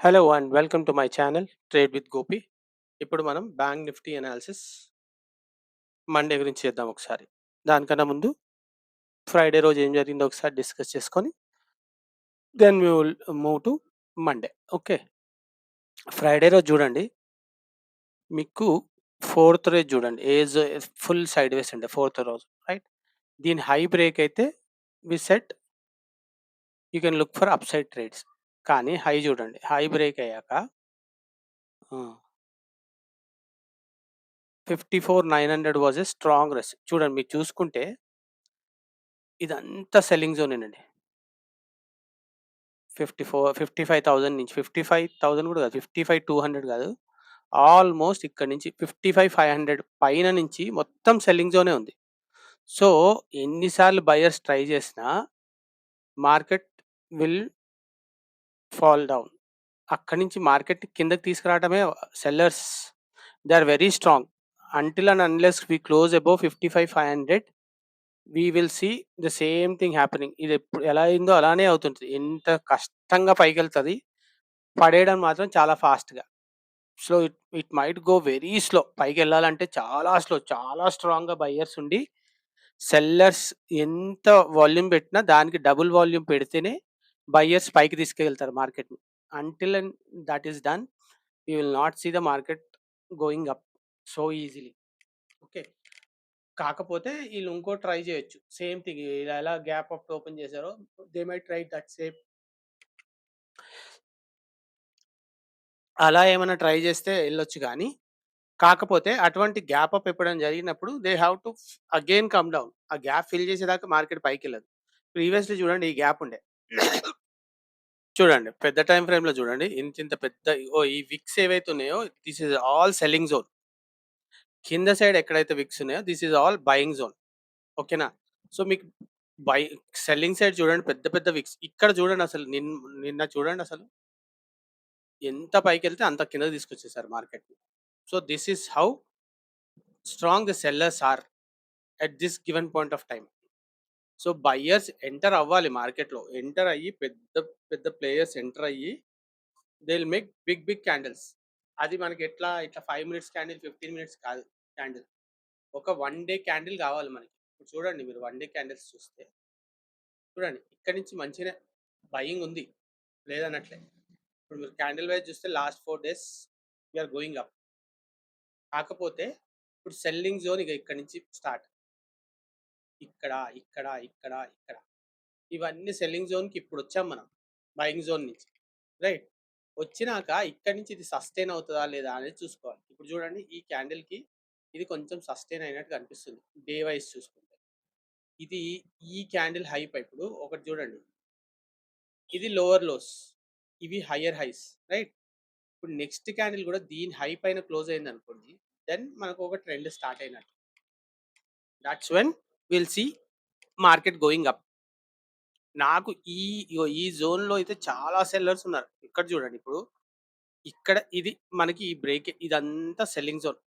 Hello and welcome to my channel trade with Gopi. ఇప్పుడు మనం bank Nifty analysis Monday గురించి చేద్దాం ఒకసారి. దానికన్నా ముందు ఫ్రైడే రోజు ఏం జరిగిందో ఒకసారి డిస్కస్ చేసుకొని then we will move to Monday. Okay, Friday రోజు చూడండి, మీకు ఫోర్త్ రోజు చూడండి, ఏజ్ ఫుల్ సైడ్ వేస్ ఉండే ఫోర్త్ రోజు, రైట్? దీని హై బ్రేక్ అయితే we set you can look for up side trades. కానీ హై చూడండి, హై బ్రేక్ అయ్యాక 54,900 వాజ్ ఏ స్ట్రాంగ్ రెస్. చూడండి, మీరు చూసుకుంటే ఇదంతా సెల్లింగ్ జోన్ అండి. 55,000 నుంచి 55,000 కూడా కాదు, 55,200 కాదు, ఆల్మోస్ట్ ఇక్కడ నుంచి 55,500 పైన నుంచి మొత్తం సెల్లింగ్ జోనే ఉంది. సో ఎన్నిసార్లు బయర్స్ ట్రై చేసినా మార్కెట్ విల్ ఫాల్ డౌన్. అక్కడి నుంచి మార్కెట్ కిందకి తీసుకురావడమే sellers. They are very strong. Until and unless we close above 55,500 we will see the same thing happening. ఇది ఎప్పుడు ఎలా అయిందో అలానే అవుతుంటుంది. ఎంత కష్టంగా పైకెళ్తుంది, పడేయడం మాత్రం చాలా ఫాస్ట్గా. So it it might go very slow. పైకి వెళ్ళాలంటే చాలా స్లో, చాలా స్ట్రాంగ్గా బయ్యర్స్ ఉండి సెల్లర్స్ ఎంత వాల్యూమ్ పెట్టినా దానికి డబుల్ వాల్యూమ్ పెడితేనే బయ్యర్స్ పైకి తీసుకెళ్తారు మార్కెట్ని. Until and that is done, you will not see the market going up so easily. Okay, కాకపోతే వీళ్ళు ఇంకో ట్రై చేయొచ్చు, సేమ్ థింగ్. ఇలా ఎలా గ్యాప్ అప్ ఓపెన్ చేశారో they may try that same. అలా ఏమైనా ట్రై చేస్తే వెళ్ళొచ్చు, కానీ కాకపోతే అటువంటి గ్యాప్ అప్ ఎప్పుడైనా జరిగినప్పుడు they have to again come down. ఆ గ్యాప్ ఫిల్ చేసేదాకా మార్కెట్ పైకి వెళ్ళదు. ప్రీవియస్లీ చూడండి, ఈ గ్యాప్ ఉండే. చూడండి పెద్ద టైం ఫ్రేమ్ లో చూడండి, ఇంత ఇంత పెద్ద ఈ విక్స్ ఏవైతే ఉన్నాయో this is all selling zone. కింద సైడ్ ఎక్కడైతే విక్స్ ఉన్నాయో this is all buying zone. ఓకేనా? సో మీకు బై సెల్లింగ్ సైడ్ చూడండి, పెద్ద పెద్ద విక్స్. ఇక్కడ చూడండి, అసలు నిన్న చూడండి, అసలు ఎంత పైకి వెళ్తే అంత కింద తీసుకొచ్చేసారు market. So this is how strong the sellers are at this given point of time. So buyers enter అవ్వాలి మార్కెట్లో. ఎంటర్ అయ్యి పెద్ద పెద్ద ప్లేయర్స్ ఎంటర్ అయ్యి they will make big big candles. అది మనకి ఎట్లా ఇట్లా 5 మినిట్స్ క్యాండిల్, 15 మినిట్స్ కాదు క్యాండిల్, ఒక 1 డే క్యాండిల్ కావాలి మనకి. ఇప్పుడు చూడండి, మీరు 1 డే క్యాండిల్స్ చూస్తే చూడండి, ఇక్కడ నుంచి మంచిగా బయింగ్ ఉంది, లేదన్నట్లే. ఇప్పుడు మీరు క్యాండిల్ వైజ్ చూస్తే last 4 days we're going up. కాకపోతే ఇప్పుడు సెల్లింగ్ జోన్ ఇక ఇక్కడ నుంచి స్టార్ట్. ఇక్కడ ఇక్కడ ఇక్కడ ఇక్కడ ఇవన్నీ సెల్లింగ్ జోన్కి ఇప్పుడు వచ్చాం మనం, బయింగ్ జోన్ నుంచి, రైట్? వచ్చినాక ఇక్కడి నుంచి ఇది సస్టైన్ అవుతుందా లేదా అనేది చూసుకోవాలి. ఇప్పుడు చూడండి, ఈ క్యాండిల్కి ఇది కొంచెం సస్టైన్ అయినట్టు కనిపిస్తుంది డే వైజ్ చూసుకుంటే. ఇది ఈ క్యాండిల్ హై పై ఇప్పుడు ఒకటి చూడండి, ఇది లోవర్ లోస్, ఇవి హయ్యర్ హైస్, రైట్? ఇప్పుడు నెక్స్ట్ క్యాండిల్ కూడా దీని హై పైన క్లోజ్ అయింది అనుకోండి, దెన్ మనకు ఒక ట్రెండ్ స్టార్ట్ అయినట్టు. That's when will see market going up. నాకు ఈ జోన్లో అయితే చాలా సెల్లర్స్ ఉన్నారు. ఇక్కడ చూడండి, ఇప్పుడు ఇక్కడ ఇది మనకి ఈ బ్రేక్, ఇదంతా సెల్లింగ్ జోన్,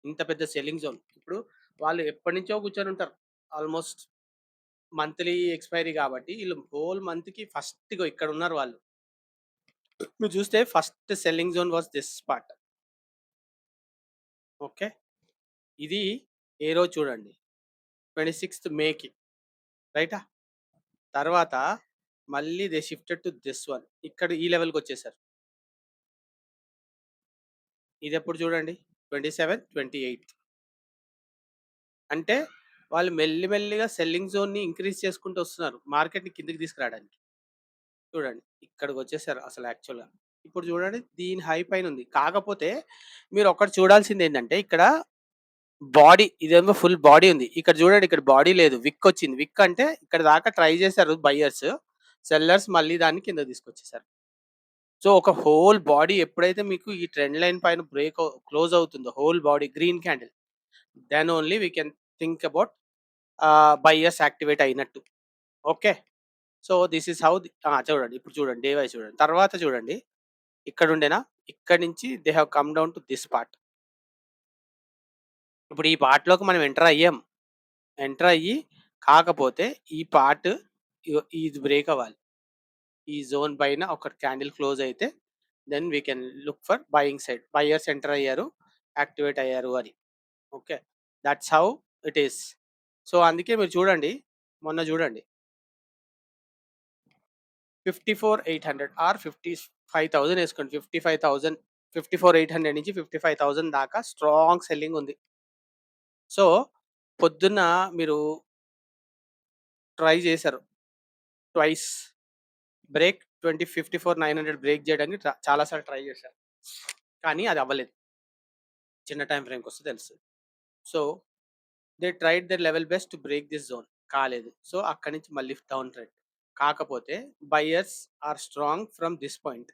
ఇంత పెద్ద సెల్లింగ్ జోన్. ఇప్పుడు వాళ్ళు ఎప్పటి నుంచో కూర్చొని ఉంటారు, ఆల్మోస్ట్ మంత్లీ ఎక్స్పైరీ కాబట్టి వీళ్ళు హోల్ మంత్కి ఫస్ట్ ఇక్కడ ఉన్నారు వాళ్ళు. మీరు చూస్తే first selling zone was this part. Okay, ఇది ఏ రోజు చూడండి, 26th మేకి, రైటా? తర్వాత మళ్ళీ they shifted to this one, ఇక్కడ ఈ లెవెల్కి వచ్చేసారు. ఇది ఎప్పుడు చూడండి, 27, 28. అంటే వాళ్ళు మెల్లిమెల్లిగా సెల్లింగ్ జోన్ని ఇంక్రీజ్ చేసుకుంటూ వస్తున్నారు మార్కెట్ని కిందకి తీసుకురావడానికి. చూడండి ఇక్కడికి వచ్చేసారు అసలు యాక్చువల్గా. ఇప్పుడు చూడండి, దీని హై పైన ఉంది. కాకపోతే మీరు ఒకటి చూడాల్సింది ఏంటంటే, ఇక్కడ బాడీ, ఇదేమో ఫుల్ బాడీ ఉంది, ఇక్కడ చూడండి ఇక్కడ బాడీ లేదు, విక్ వచ్చింది. విక్ అంటే ఇక్కడ దాకా ట్రై చేశారు బయ్యర్స్, సెల్లర్స్ మళ్ళీ దాన్ని కింద తీసుకొచ్చేసారు. సో ఒక హోల్ బాడీ ఎప్పుడైతే మీకు ఈ ట్రెండ్ లైన్ పైన బ్రేక్ క్లోజ్ అవుతుందో, whole body green candle, then only we can think about buyers activate అయినట్టు. Okay, so this is how. చూడండి ఇప్పుడు చూడండి, డే వైజ్ చూడండి. తర్వాత చూడండి, ఇక్కడ ఉండేనా, ఇక్కడ నుంచి they have come down to this part. ఇప్పుడు ఈ పార్ట్లోకి మనం ఎంటర్ అయ్యాం, ఎంటర్ అయ్యి కాకపోతే ఈ పార్ట్ ఇది బ్రేక్ అవ్వాలి. ఈ జోన్ పైన ఒక క్యాండిల్ క్లోజ్ అయితే then we can look for buying side. Buyers enter అయ్యారు, యాక్టివేట్ అయ్యారు అని. Okay, that's how it is. So అందుకే మీరు చూడండి, మొన్న చూడండి 54,800 ఆర్ 55,000 వేసుకోండి. 55,000, 54,800 నుంచి 55,000 దాకా స్ట్రాంగ్ సెల్లింగ్ ఉంది. సో పొద్దున్న మీరు ట్రై చేశారు ట్వైస్ బ్రేక్ 54,900 బ్రేక్ చేయడానికి చాలాసార్లు ట్రై చేశారు, కానీ అది అవ్వలేదు. చిన్న టైం ఫ్రేమ్కి వస్తే తెలుస్తుంది. So they tried there level best to break this zone, కాలేదు. సో అక్కడి నుంచి మళ్ళీ డౌన్ ట్రెండ్. కాకపోతే buyers are strong from this point.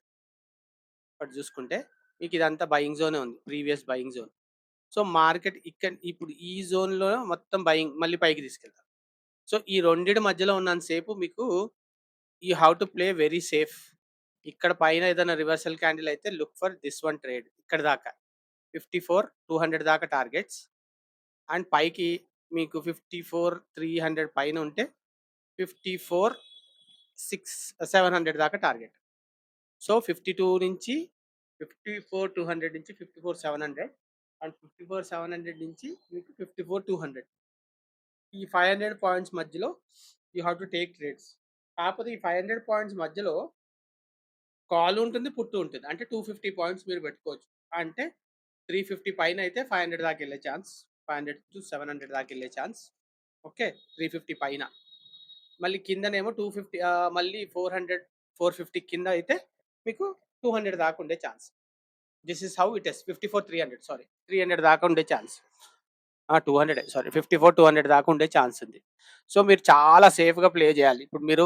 But చూసుకుంటే మీకు ఇదంతా బయింగ్ జోనే ఉంది, previous buying zone. So market ఇక్కడ ఇప్పుడు ఈ జోన్లో మొత్తం బయింగ్ మళ్ళీ పైకి తీసుకెళ్తారు. సో ఈ రెండింటి మధ్యలో ఉన్నంతసేపు మీకు you have to play very safe. ఇక్కడ పైన ఏదైనా రివర్సల్ క్యాండిల్ అయితే look for this one trade. ఇక్కడ దాకా 54,200 దాకా టార్గెట్స్, అండ్ పైకి మీకు 54,300 పైన ఉంటే 54,700 దాకా టార్గెట్. సో 52 నుంచి 54,200 నుంచి 54,700, అండ్ 54,700 నుంచి మీకు 54,200. ఈ 500 పాయింట్స్ మధ్యలో you have to take trades. కాకపోతే ఈ 500 పాయింట్స్ మధ్యలో కాల్ ఉంటుంది, పుట్టు ఉంటుంది. అంటే 250 పాయింట్స్ మీరు పెట్టుకోవచ్చు. అంటే 350 పైన అయితే 500 దాకా వెళ్ళే ఛాన్స్, 500 to 700 దాకా వెళ్ళే ఛాన్స్. ఓకే, 350 పైన. మళ్ళీ కిందనేమో 250, మళ్ళీ 400, 450 కింద అయితే మీకు 200 దాకా ఉండే chance. This is how it is. 54,300, sorry 300 దాకా ఉండే ఛాన్స్. 200, సారీ 54,200 దాకా ఉండే ఛాన్స్ ఉంది. సో మీరు చాలా సేఫ్గా ప్లే చేయాలి. ఇప్పుడు మీరు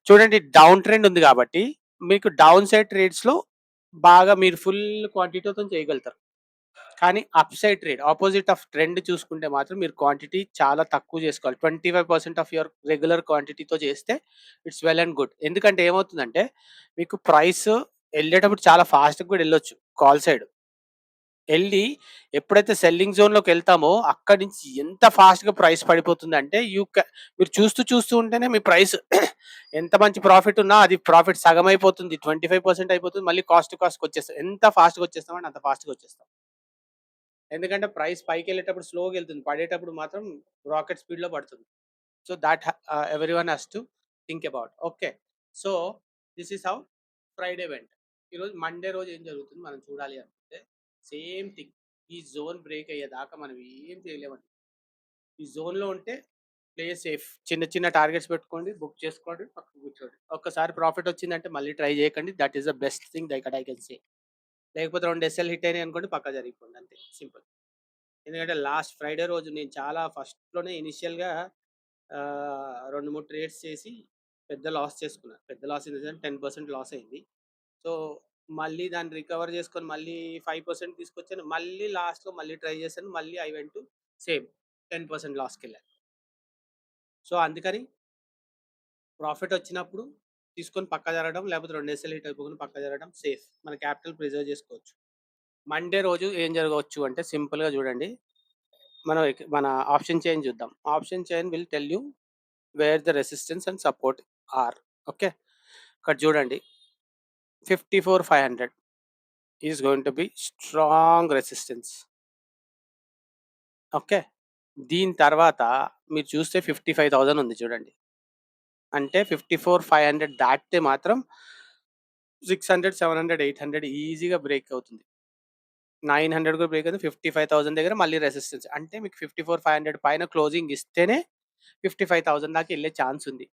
చూడండి, డౌన్ ట్రెండ్ ఉంది కాబట్టి మీకు డౌన్ సైడ్ ట్రేడ్స్లో బాగా మీరు ఫుల్ క్వాంటిటీతో చేయగలుగుతారు. కానీ up side trade, opposite of trend చూసుకుంటే మాత్రం మీరు క్వాంటిటీ చాలా తక్కువ చేసుకోవాలి. 25% ఆఫ్ యువర్ రెగ్యులర్ క్వాంటిటీతో చేస్తే ఇట్స్ వెల్ అండ్ గుడ్. ఎందుకంటే ఏమవుతుందంటే మీకు ప్రైస్ వెళ్ళేటప్పుడు చాలా ఫాస్ట్గా కూడా వెళ్ళొచ్చు. కాల్ సైడ్ వెళ్ళి ఎప్పుడైతే సెల్లింగ్ జోన్లోకి వెళ్తామో అక్కడి నుంచి ఎంత ఫాస్ట్గా ప్రైస్ పడిపోతుంది అంటే మీరు చూస్తూ ఉంటేనే మీ ప్రైస్ ఎంత మంచి ప్రాఫిట్ ఉన్నా అది ప్రాఫిట్ సగం అయిపోతుంది, 25% అయిపోతుంది, మళ్ళీ కాస్ట్కి వచ్చేస్తాం. ఎంత ఫాస్ట్గా వచ్చేస్తామంటే అంత ఫాస్ట్గా వచ్చేస్తాం. ఎందుకంటే ప్రైస్ పైకి వెళ్ళేటప్పుడు స్లోగా వెళ్తుంది, పడేటప్పుడు మాత్రం రాకెట్ స్పీడ్లో పడుతుంది. So that every one has to think about. Okay, so this is how Friday vent. ఈరోజు మండే రోజు ఏం జరుగుతుంది మనం చూడాలి అనుకుంటే సేమ్ థింగ్. ఈ జోన్ బ్రేక్ అయ్యేదాకా మనం ఏం చేయలేమండి. ఈ జోన్లో ఉంటే ప్లే సేఫ్. చిన్న చిన్న టార్గెట్స్ పెట్టుకోండి, బుక్ చేసుకోండి, పక్కకు కూర్చోండి. ఒక్కసారి ప్రాఫిట్ వచ్చిందంటే మళ్ళీ ట్రై చేయకండి. That is the best thing that I can say. లేకపోతే 2 ఎస్ఎల్ హిట్ అయినాయి అనుకోండి, పక్క జరిగిపోండి, అంతే సింపుల్. ఎందుకంటే లాస్ట్ ఫ్రైడే రోజు నేను చాలా ఫస్ట్లోనే ఇనిషియల్గా 2-3 ట్రేడ్స్ చేసి పెద్ద లాస్ చేసుకున్నాను. పెద్ద loss in the sense 10% loss అయింది. సో మళ్ళీ దాన్ని రికవర్ చేసుకొని మళ్ళీ 5% తీసుకొచ్చాను. మళ్ళీ లాస్ట్‌లో మళ్ళీ ట్రై చేశాను. మళ్ళీ ఐ వెంట్ టు సేమ్ 10% లాస్‌కెళ్ళాను. సో అందుకని ప్రాఫిట్ వచ్చినప్పుడు తీసుకొని పక్క జరగడం, లేకపోతే 2 ఎస్ఎల్ హిట్ అయిపోకుండా పక్క జరగడం సేఫ్. మన క్యాపిటల్ ప్రిజర్వ్ చేసుకోవచ్చు. మండే రోజు ఏం జరగవచ్చు అంటే సింపుల్‌గా చూడండి. మన ఆప్షన్ చైన్ చూద్దాం. Option chain will tell you where the resistance and support are. Okay, ఇక్కడ చూడండి 54,500 is going to be strong resistance. Okay, దీని తర్వాత మీరు చూస్తే 55,000 ఉంది చూడండి. అంటే 54,500 దాటితే మాత్రం 600, 700, 800 ఈజీగా బ్రేక్ అవుతుంది. 900 కూడా బ్రేక్ అవుతుంది. 55,000 దగ్గర మళ్ళీ రెసిస్టెన్స్. అంటే మీకు 54,500 పైన క్లోజింగ్ ఇస్తేనే 55,000 దాకా వెళ్ళే ఛాన్స్ ఉంది.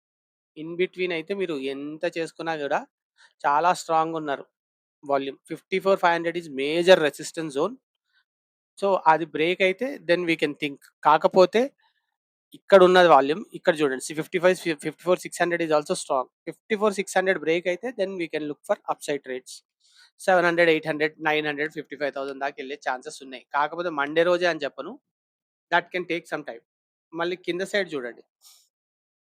ఇన్ బిట్వీన్ అయితే మీరు ఎంత చేసుకున్నా కూడా చాలా స్ట్రాంగ్ ఉన్నారు volume. 54,500 is major resistance zone. So అది బ్రేక్ అయితే దెన్ వీ కెన్ థింక్. కాకపోతే ఇక్కడ ఉన్నది వాల్యూమ్ ఇక్కడ చూడండి 54,600 ఈజ్ ఆల్సో స్ట్రాంగ్. 54,600 బ్రేక్ అయితే then we can look for up side trades. 700, 800, 900, 55,000 దాకా వెళ్ళే ఛాన్సెస్ ఉన్నాయి. కాకపోతే మండే రోజే అని చెప్పను, that can take some time. మళ్ళీ కింద సైడ్ చూడండి,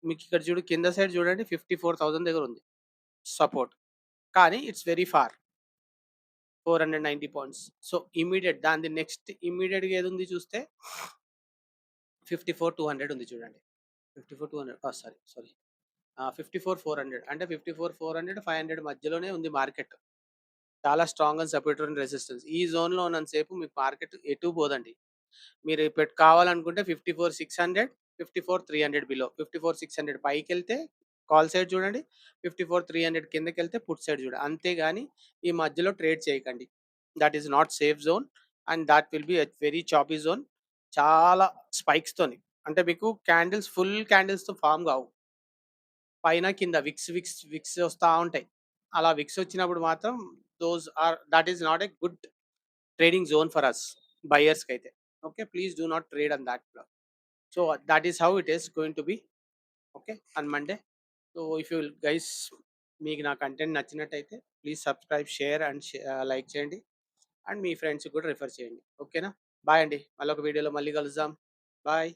మీకు ఇక్కడ కింద సైడ్ చూడండి 54,000 దగ్గర ఉంది సపోర్ట్, కానీ it's very far 490 points. So immediate దాని నెక్స్ట్ ఇమీడియట్గా ఏది ఉంది చూస్తే 54,200 ఉంది చూడండి. 54,200, సారీ 54,400 అంటే 54,400, 500 మధ్యలోనే ఉంది మార్కెట్. చాలా strong and supportive and resistance. ఈ జోన్‌లో ఉన్నంత సేపు మీకు మార్కెట్ ఎటు పోదండి. మీరు కావాలనుకుంటే 54,600, 54,300 బిలో. 54,600 పైకెళ్తే కాల్ సైడ్ చూడండి. 54,300 కిందకెళ్తే పుట్ సైడ్ చూడండి. అంతేగాని ఈ మధ్యలో ట్రేడ్ చేయకండి. That is not safe zone and that will be a very choppy zone. చాలా స్పైక్స్‌తోని. అంటే మీకు ఫుల్ క్యాండిల్స్‌తో ఫార్మ్ కావు. పైన కింద విక్స్ వస్తా ఉంటాయి. అలా విక్స్ వచ్చినప్పుడు మాత్రం that is not a good trading zone for us బయర్స్‌కైతే. Okay. Please do not trade on that. So that is how it is going to be okay on Monday. So if you guys మీకు నా content నచ్చినట్టయితే ప్లీజ్ subscribe, share and like చేయండి. And మీ ఫ్రెండ్స్‌కి కూడా refer చేయండి. ఓకేనా? బాయ్ అండి. మళ్ళొక వీడియోలో మళ్ళీ కలుద్దాం. బాయ్.